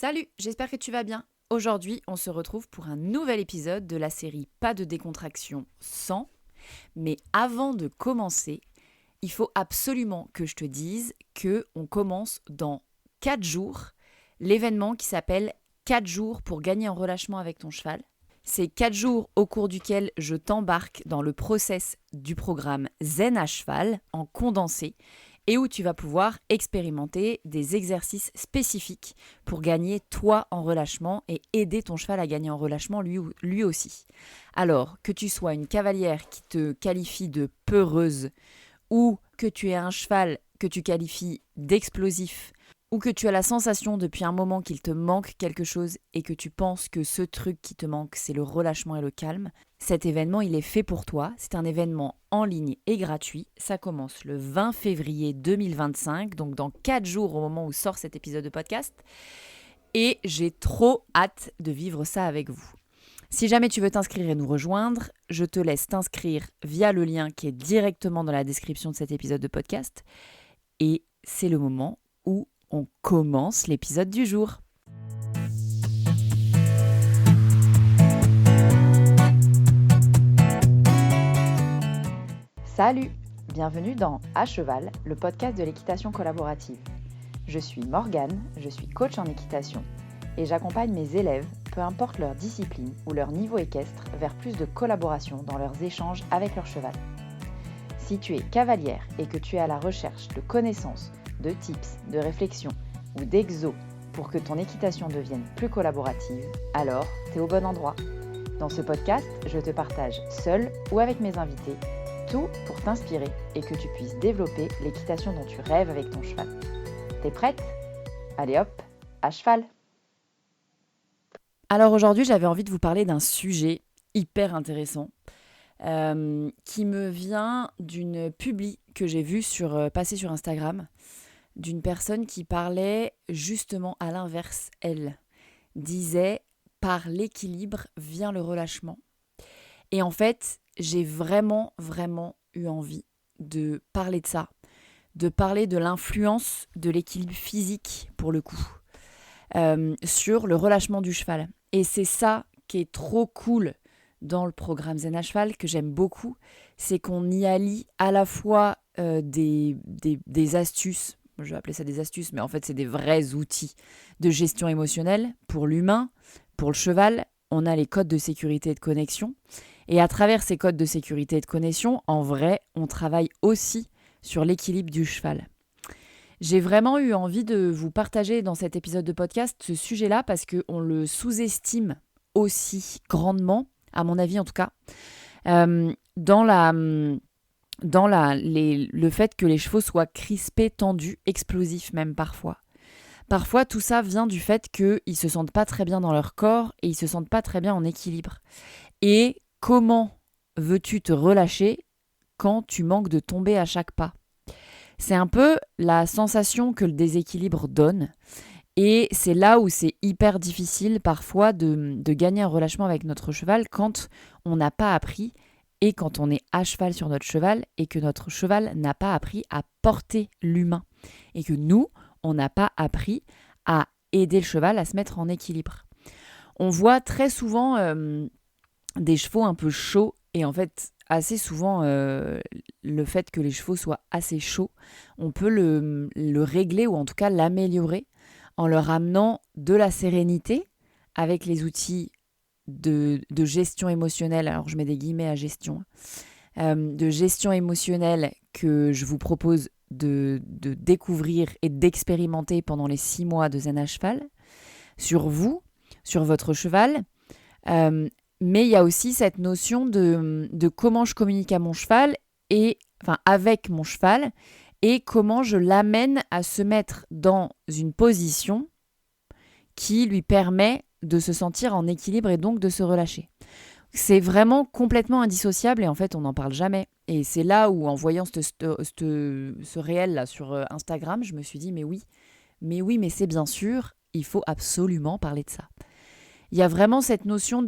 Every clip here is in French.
Salut, j'espère que tu vas bien. Aujourd'hui, on se retrouve pour un nouvel épisode de la série Pas de décontraction sans. Mais avant de commencer, il faut absolument que je te dise que on commence dans 4 jours l'événement qui s'appelle 4 jours pour gagner en relâchement avec ton cheval. C'est 4 jours au cours duquel je t'embarque dans le process du programme Zen à cheval en condensé et où tu vas pouvoir expérimenter des exercices spécifiques pour gagner toi en relâchement et aider ton cheval à gagner en relâchement lui aussi. Alors, que tu sois une cavalière qui te qualifie de peureuse ou que tu aies un cheval que tu qualifies d'explosif ou que tu as la sensation depuis un moment qu'il te manque quelque chose et que tu penses que ce truc qui te manque, c'est le relâchement et le calme, cet événement, il est fait pour toi. C'est un événement en ligne et gratuit. Ça commence le 20 février 2025, donc dans 4 jours au moment où sort cet épisode de podcast. Et j'ai trop hâte de vivre ça avec vous. Si jamais tu veux t'inscrire et nous rejoindre, je te laisse t'inscrire via le lien qui est directement dans la description de cet épisode de podcast. Et c'est le moment où on commence l'épisode du jour. Salut, bienvenue dans À Cheval, le podcast de l'équitation collaborative. Je suis Morgane, je suis coach en équitation et j'accompagne mes élèves, peu importe leur discipline ou leur niveau équestre, vers plus de collaboration dans leurs échanges avec leur cheval. Si tu es cavalière et que tu es à la recherche de connaissances, de tips, de réflexions ou d'exos pour que ton équitation devienne plus collaborative, alors t'es au bon endroit. Dans ce podcast, je te partage seule ou avec mes invités tout pour t'inspirer et que tu puisses développer l'équitation dont tu rêves avec ton cheval. T'es prête ? Allez hop, à cheval ! Alors aujourd'hui, j'avais envie de vous parler d'un sujet hyper intéressant qui me vient d'une publi que j'ai vue passer sur Instagram d'une personne qui parlait justement à l'inverse. Elle disait « par l'équilibre vient le relâchement ». Et en fait, j'ai vraiment eu envie de parler de ça, de parler de l'influence de l'équilibre physique, pour le coup, sur le relâchement du cheval. Et c'est ça qui est trop cool dans le programme Zen à cheval, que j'aime beaucoup, c'est qu'on y allie à la fois des astuces, je vais appeler ça des astuces, mais en fait c'est des vrais outils de gestion émotionnelle pour l'humain, pour le cheval. On a les codes de sécurité et de connexion. Et à travers ces codes de sécurité et de connexion, en vrai, on travaille aussi sur l'équilibre du cheval. J'ai vraiment eu envie de vous partager dans cet épisode de podcast ce sujet-là parce qu'on le sous-estime aussi grandement, à mon avis en tout cas, dans le fait que les chevaux soient crispés, tendus, explosifs même parfois. Parfois, tout ça vient du fait qu'ils ne se sentent pas très bien dans leur corps et ils ne se sentent pas très bien en équilibre. Et comment veux-tu te relâcher quand tu manques de tomber à chaque pas ? C'est un peu la sensation que le déséquilibre donne. Et c'est là où c'est hyper difficile parfois de gagner un relâchement avec notre cheval quand on n'a pas appris et quand on est à cheval sur notre cheval et que notre cheval n'a pas appris à porter l'humain. Et que nous, on n'a pas appris à aider le cheval à se mettre en équilibre. On voit très souvent des chevaux un peu chauds et en fait assez souvent le fait que les chevaux soient assez chauds, on peut le régler ou en tout cas l'améliorer en leur amenant de la sérénité avec les outils de gestion émotionnelle, alors je mets des guillemets à gestion, de gestion émotionnelle que je vous propose de découvrir et d'expérimenter pendant les 6 mois de Zen à cheval, sur vous, sur votre cheval. Mais il y a aussi cette notion de comment je communique à mon cheval, avec mon cheval, et comment je l'amène à se mettre dans une position qui lui permet de se sentir en équilibre et donc de se relâcher. C'est vraiment complètement indissociable et en fait on n'en parle jamais. Et c'est là où en voyant ce réel là sur Instagram, je me suis dit mais oui, mais c'est bien sûr, il faut absolument parler de ça. Il y a vraiment cette notion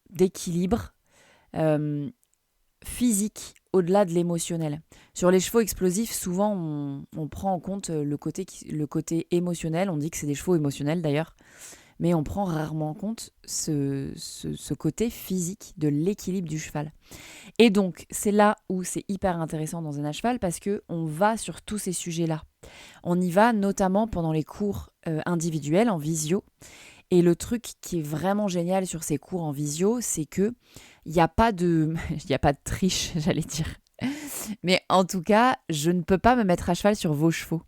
d'équilibre physique au-delà de l'émotionnel. Sur les chevaux explosifs, souvent on prend en compte le côté émotionnel, on dit que c'est des chevaux émotionnels d'ailleurs, mais on prend rarement en compte ce côté physique de l'équilibre du cheval. Et donc, c'est là où c'est hyper intéressant dans un à cheval parce qu'on va sur tous ces sujets-là. On y va notamment pendant les cours individuels en visio. Et le truc qui est vraiment génial sur ces cours en visio, c'est que il n'y a pas de il y a pas de triche, j'allais dire. Mais en tout cas, je ne peux pas me mettre à cheval sur vos chevaux.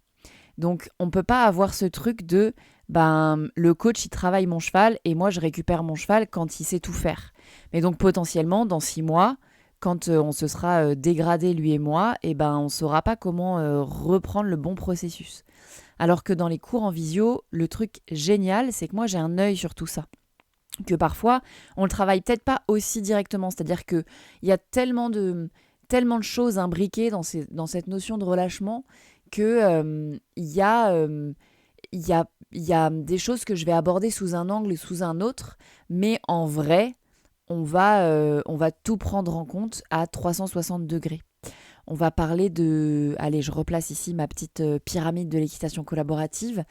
Donc, on ne peut pas avoir ce truc de le coach, il travaille mon cheval et moi, je récupère mon cheval quand il sait tout faire. Mais donc, potentiellement, dans 6 mois, quand on se sera dégradé, lui et moi, on ne saura pas comment reprendre le bon processus. Alors que dans les cours en visio, le truc génial, c'est que moi, j'ai un œil sur tout ça. Que parfois, on le travaille peut-être pas aussi directement. C'est-à-dire qu'il y a tellement de choses imbriquées dans cette notion de relâchement que il y a des choses que je vais aborder sous un angle et sous un autre, mais en vrai, on va tout prendre en compte à 360 degrés. On va parler de... Allez, je replace ici ma petite pyramide de l'équitation collaborative.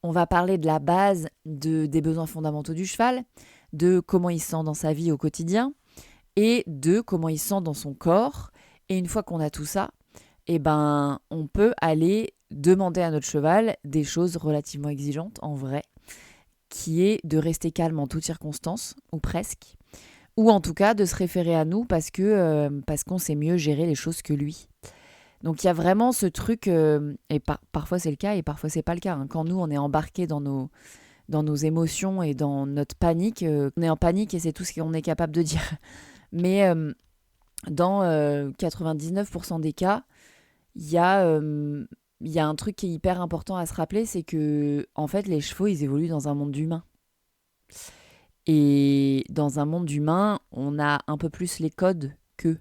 On va parler de la base des besoins fondamentaux du cheval, de comment il se sent dans sa vie au quotidien et de comment il se sent dans son corps. Et une fois qu'on a tout ça, on peut aller demander à notre cheval des choses relativement exigeantes, en vrai, qui est de rester calme en toutes circonstances, ou presque, ou en tout cas de se référer à nous parce qu'on sait mieux gérer les choses que lui. Donc il y a vraiment ce truc, et parfois c'est le cas et parfois c'est pas le cas. Quand nous on est embarqués dans nos émotions et dans notre panique, on est en panique et c'est tout ce qu'on est capable de dire. Mais dans 99% des cas, il y a un truc qui est hyper important à se rappeler, c'est que en fait les chevaux ils évoluent dans un monde d'humains. Et dans un monde d'humains, on a un peu plus les codes qu'eux.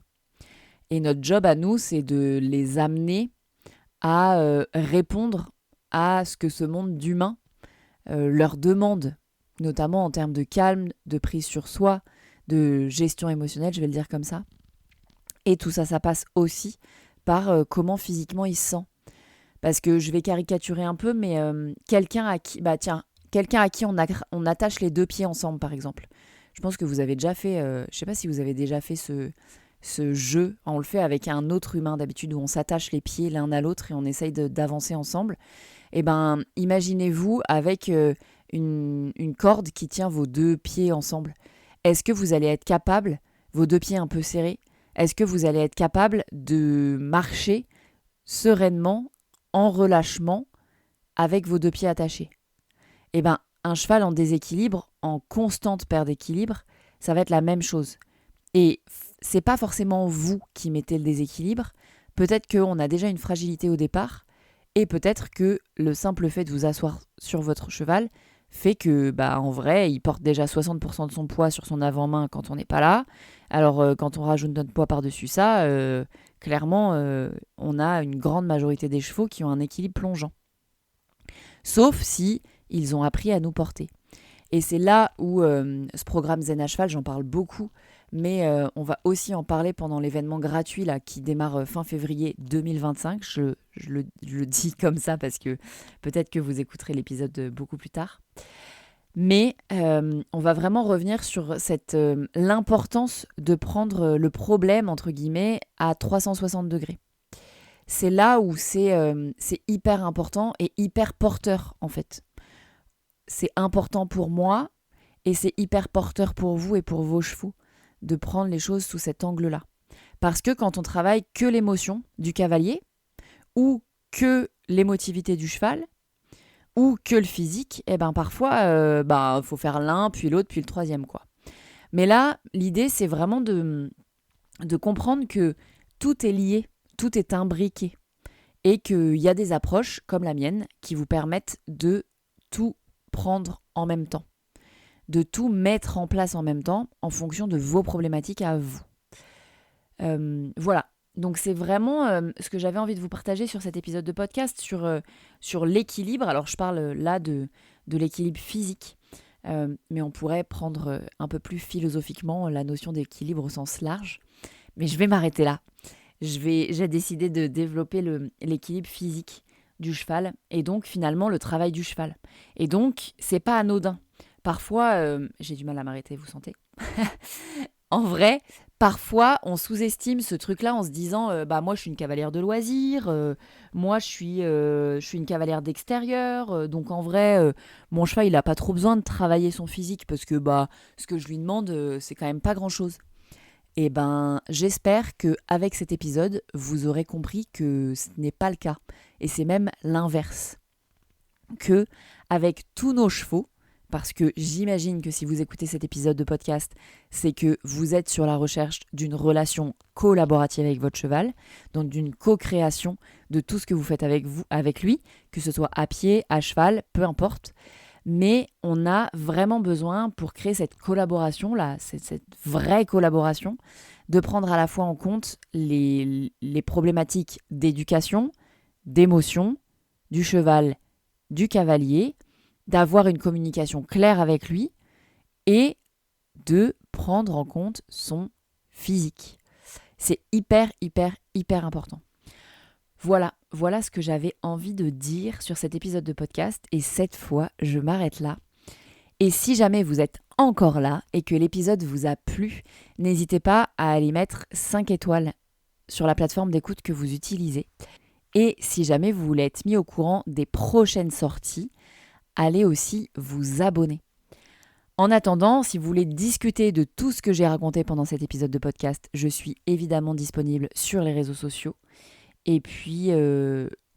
Et notre job à nous, c'est de les amener à répondre à ce que ce monde d'humains leur demande, notamment en termes de calme, de prise sur soi, de gestion émotionnelle, je vais le dire comme ça. Et tout ça, ça passe aussi par comment physiquement il se sent. Parce que je vais caricaturer un peu, mais quelqu'un à qui on attache les 2 pieds ensemble, par exemple. Je pense que vous avez déjà fait, je ne sais pas si vous avez déjà fait ce jeu. On le fait avec un autre humain d'habitude où on s'attache les pieds l'un à l'autre et on essaye d'avancer ensemble. Imaginez-vous avec une corde qui tient vos 2 pieds ensemble. Est-ce que vous allez être capable, vos 2 pieds un peu serrés, est-ce que vous allez être capable de marcher sereinement, en relâchement, avec vos 2 pieds attachés ? Un cheval en déséquilibre, en constante perte d'équilibre, ça va être la même chose. Et c'est pas forcément vous qui mettez le déséquilibre. Peut-être qu'on a déjà une fragilité au départ, et peut-être que le simple fait de vous asseoir sur votre cheval fait que, en vrai, il porte déjà 60% de son poids sur son avant-main quand on n'est pas là. Alors, quand on rajoute notre poids par-dessus ça, clairement, on a une grande majorité des chevaux qui ont un équilibre plongeant. Sauf si ils ont appris à nous porter. Et c'est là où ce programme Zen à cheval, j'en parle beaucoup, mais on va aussi en parler pendant l'événement gratuit là, qui démarre fin février 2025. Je le dis comme ça parce que peut-être que vous écouterez l'épisode beaucoup plus tard. Mais on va vraiment revenir sur l'importance de prendre le problème, entre guillemets, à 360 degrés. C'est là où c'est hyper important et hyper porteur, en fait. C'est important pour moi et c'est hyper porteur pour vous et pour vos chevaux de prendre les choses sous cet angle-là. Parce que quand on travaille que l'émotion du cavalier ou que l'émotivité du cheval ou que le physique, parfois, faut faire l'un, puis l'autre, puis le troisième, quoi. Mais là, l'idée, c'est vraiment de comprendre que tout est lié, tout est imbriqué et qu'il y a des approches, comme la mienne, qui vous permettent de tout prendre en même temps, de tout mettre en place en même temps en fonction de vos problématiques à vous. Voilà, donc c'est vraiment ce que j'avais envie de vous partager sur cet épisode de podcast, sur l'équilibre. Alors je parle là de l'équilibre physique, mais on pourrait prendre un peu plus philosophiquement la notion d'équilibre au sens large. Mais je vais m'arrêter là. j'ai décidé de développer l'équilibre physique du cheval et donc finalement le travail du cheval. Et donc, c'est pas anodin. Parfois, j'ai du mal à m'arrêter, vous sentez? En vrai, parfois, on sous-estime ce truc-là en se disant bah moi, je suis une cavalière de loisirs, moi, je suis une cavalière d'extérieur, donc en vrai, mon cheval, il a pas trop besoin de travailler son physique parce que bah ce que je lui demande, c'est quand même pas grand-chose. Et ben, j'espère que avec cet épisode, vous aurez compris que ce n'est pas le cas. Et c'est même l'inverse. Que avec tous nos chevaux, parce que j'imagine que si vous écoutez cet épisode de podcast, c'est que vous êtes sur la recherche d'une relation collaborative avec votre cheval, donc d'une co-création de tout ce que vous faites avec lui, que ce soit à pied, à cheval, peu importe. Mais on a vraiment besoin, pour créer cette collaboration-là, cette vraie collaboration, de prendre à la fois en compte les problématiques d'éducation, d'émotion, du cheval, du cavalier, d'avoir une communication claire avec lui et de prendre en compte son physique. C'est hyper, hyper, hyper important. Voilà ce que j'avais envie de dire sur cet épisode de podcast et cette fois, je m'arrête là. Et si jamais vous êtes encore là et que l'épisode vous a plu, n'hésitez pas à aller mettre 5 étoiles sur la plateforme d'écoute que vous utilisez. Et si jamais vous voulez être mis au courant des prochaines sorties, allez aussi vous abonner. En attendant, si vous voulez discuter de tout ce que j'ai raconté pendant cet épisode de podcast, je suis évidemment disponible sur les réseaux sociaux. Et puis,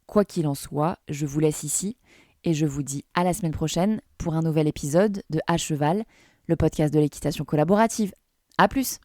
quoi qu'il en soit, je vous laisse ici et je vous dis à la semaine prochaine pour un nouvel épisode de À Cheval, le podcast de l'équitation collaborative. À plus!